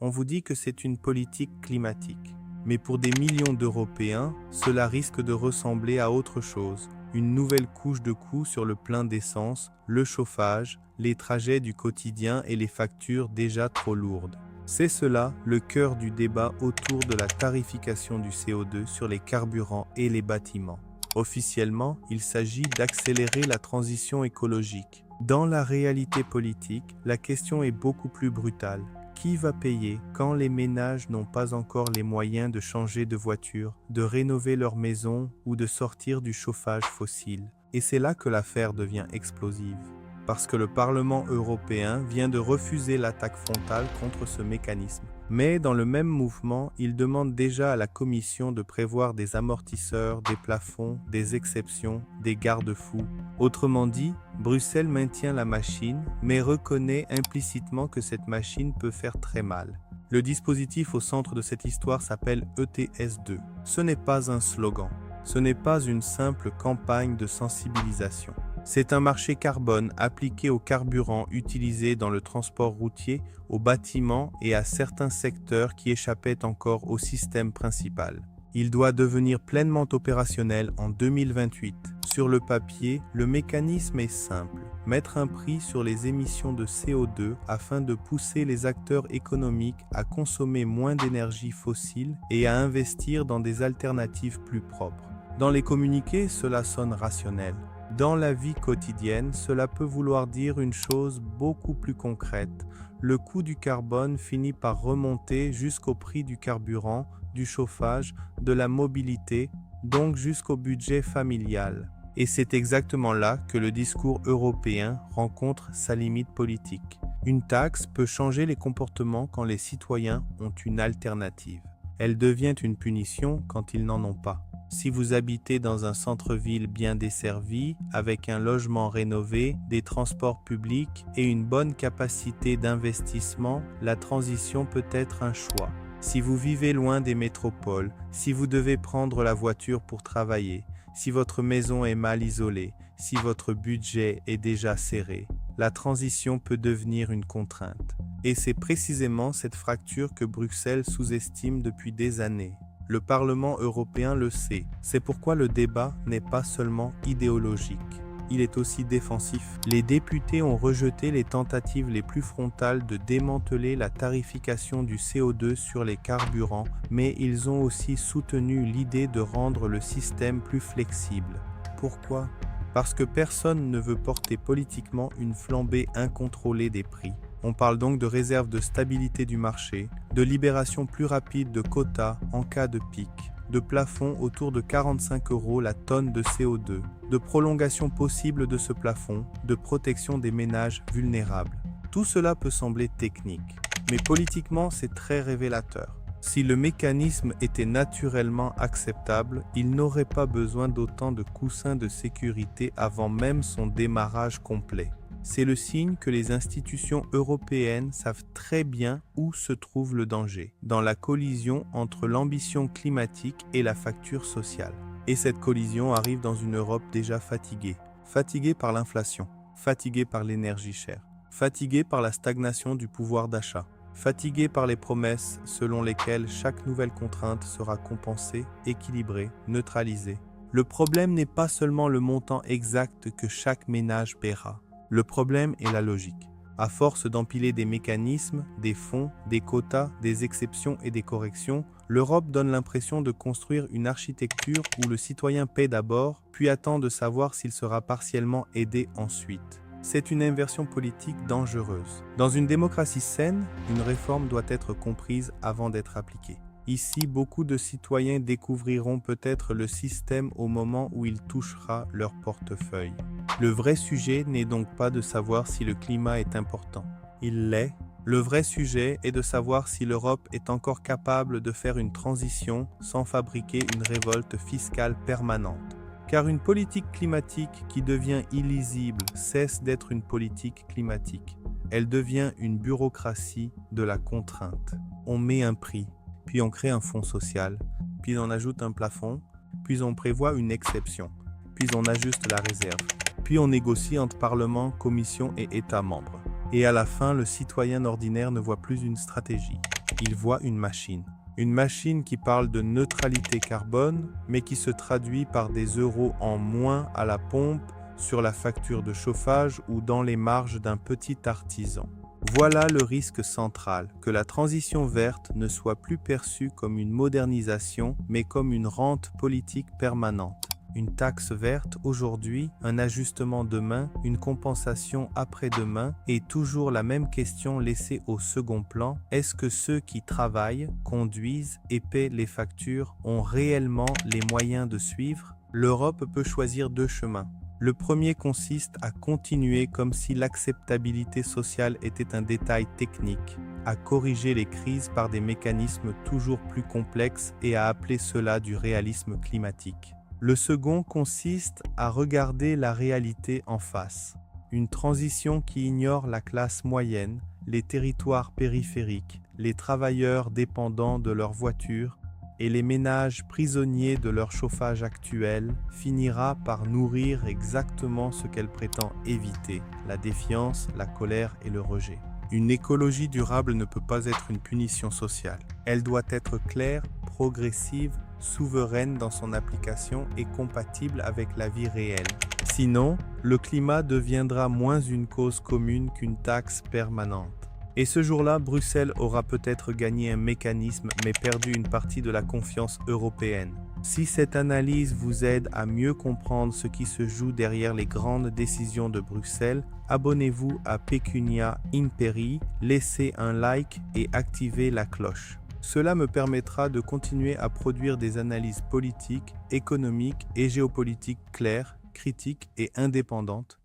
on vous dit que c'est une politique climatique. Mais pour des millions d'Européens, cela risque de ressembler à autre chose. Une nouvelle couche de coûts sur le plein d'essence, le chauffage, les trajets du quotidien et les factures déjà trop lourdes. C'est cela le cœur du débat autour de la tarification du CO2 sur les carburants et les bâtiments. Officiellement, il s'agit d'accélérer la transition écologique. Dans la réalité politique, la question est beaucoup plus brutale. Qui va payer quand les ménages n'ont pas encore les moyens de changer de voiture, de rénover leur maison ou de sortir du chauffage fossile? Et c'est là que l'affaire devient explosive. Parce que le Parlement européen vient de refuser l'attaque frontale contre ce mécanisme. Mais dans le même mouvement, il demande déjà à la Commission de prévoir des amortisseurs, des plafonds, des exceptions, des garde-fous. Autrement dit, Bruxelles maintient la machine, mais reconnaît implicitement que cette machine peut faire très mal. Le dispositif au centre de cette histoire s'appelle ETS2. Ce n'est pas un slogan, ce n'est pas une simple campagne de sensibilisation. C'est un marché carbone appliqué aux carburants utilisés dans le transport routier, aux bâtiments et à certains secteurs qui échappaient encore au système principal. Il doit devenir pleinement opérationnel en 2028. Sur le papier, le mécanisme est simple. Mettre un prix sur les émissions de CO2 afin de pousser les acteurs économiques à consommer moins d'énergie fossile et à investir dans des alternatives plus propres. Dans les communiqués, cela sonne rationnel. Dans la vie quotidienne, cela peut vouloir dire une chose beaucoup plus concrète. Le coût du carbone finit par remonter jusqu'au prix du carburant, du chauffage, de la mobilité, donc jusqu'au budget familial. Et c'est exactement là que le discours européen rencontre sa limite politique. Une taxe peut changer les comportements quand les citoyens ont une alternative. Elle devient une punition quand ils n'en ont pas. Si vous habitez dans un centre-ville bien desservi, avec un logement rénové, des transports publics et une bonne capacité d'investissement, la transition peut être un choix. Si vous vivez loin des métropoles, si vous devez prendre la voiture pour travailler, si votre maison est mal isolée, si votre budget est déjà serré, la transition peut devenir une contrainte. Et c'est précisément cette fracture que Bruxelles sous-estime depuis des années. Le Parlement européen le sait. C'est pourquoi le débat n'est pas seulement idéologique. Il est aussi défensif. Les députés ont rejeté les tentatives les plus frontales de démanteler la tarification du CO2 sur les carburants, mais ils ont aussi soutenu l'idée de rendre le système plus flexible. Pourquoi ? Parce que personne ne veut porter politiquement une flambée incontrôlée des prix. On parle donc de réserve de stabilité du marché, de libération plus rapide de quotas en cas de pic, de plafond autour de 45 € la tonne de CO2, de prolongation possible de ce plafond, de protection des ménages vulnérables. Tout cela peut sembler technique, mais politiquement c'est très révélateur. Si le mécanisme était naturellement acceptable, il n'aurait pas besoin d'autant de coussins de sécurité avant même son démarrage complet. C'est le signe que les institutions européennes savent très bien où se trouve le danger, dans la collision entre l'ambition climatique et la facture sociale. Et cette collision arrive dans une Europe déjà fatiguée. Fatiguée par l'inflation, fatiguée par l'énergie chère, fatiguée par la stagnation du pouvoir d'achat, fatiguée par les promesses selon lesquelles chaque nouvelle contrainte sera compensée, équilibrée, neutralisée. Le problème n'est pas seulement le montant exact que chaque ménage paiera. Le problème est la logique. À force d'empiler des mécanismes, des fonds, des quotas, des exceptions et des corrections, l'Europe donne l'impression de construire une architecture où le citoyen paie d'abord, puis attend de savoir s'il sera partiellement aidé ensuite. C'est une inversion politique dangereuse. Dans une démocratie saine, une réforme doit être comprise avant d'être appliquée. Ici, beaucoup de citoyens découvriront peut-être le système au moment où il touchera leur portefeuille. Le vrai sujet n'est donc pas de savoir si le climat est important. Il l'est. Le vrai sujet est de savoir si l'Europe est encore capable de faire une transition sans fabriquer une révolte fiscale permanente. Car une politique climatique qui devient illisible cesse d'être une politique climatique. Elle devient une bureaucratie de la contrainte. On met un prix, puis on crée un fonds social, puis on ajoute un plafond, puis on prévoit une exception, puis on ajuste la réserve. Puis on négocie entre Parlement, Commission et États membres. Et à la fin, le citoyen ordinaire ne voit plus une stratégie. Ils voient une machine. Une machine qui parle de neutralité carbone, mais qui se traduit par des euros en moins à la pompe, sur la facture de chauffage ou dans les marges d'un petit artisan. Voilà le risque central, que la transition verte ne soit plus perçue comme une modernisation, mais comme une rente politique permanente. Une taxe verte aujourd'hui, un ajustement demain, une compensation après-demain, et toujours la même question laissée au second plan, est-ce que ceux qui travaillent, conduisent et paient les factures ont réellement les moyens de suivre? L'Europe peut choisir deux chemins. Le premier consiste à continuer comme si l'acceptabilité sociale était un détail technique, à corriger les crises par des mécanismes toujours plus complexes et à appeler cela du réalisme climatique. Le second consiste à regarder la réalité en face. Une transition qui ignore la classe moyenne, les territoires périphériques, les travailleurs dépendants de leur voiture et les ménages prisonniers de leur chauffage actuel finira par nourrir exactement ce qu'elle prétend éviter, la défiance, la colère et le rejet. Une écologie durable ne peut pas être une punition sociale. Elle doit être claire, progressive, souveraine dans son application et compatible avec la vie réelle. Sinon, le climat deviendra moins une cause commune qu'une taxe permanente. Et ce jour-là, Bruxelles aura peut-être gagné un mécanisme mais perdu une partie de la confiance européenne. Si cette analyse vous aide à mieux comprendre ce qui se joue derrière les grandes décisions de Bruxelles, abonnez-vous à Pecunia Imperi, laissez un like et activez la cloche. Cela me permettra de continuer à produire des analyses politiques, économiques et géopolitiques claires, critiques et indépendantes,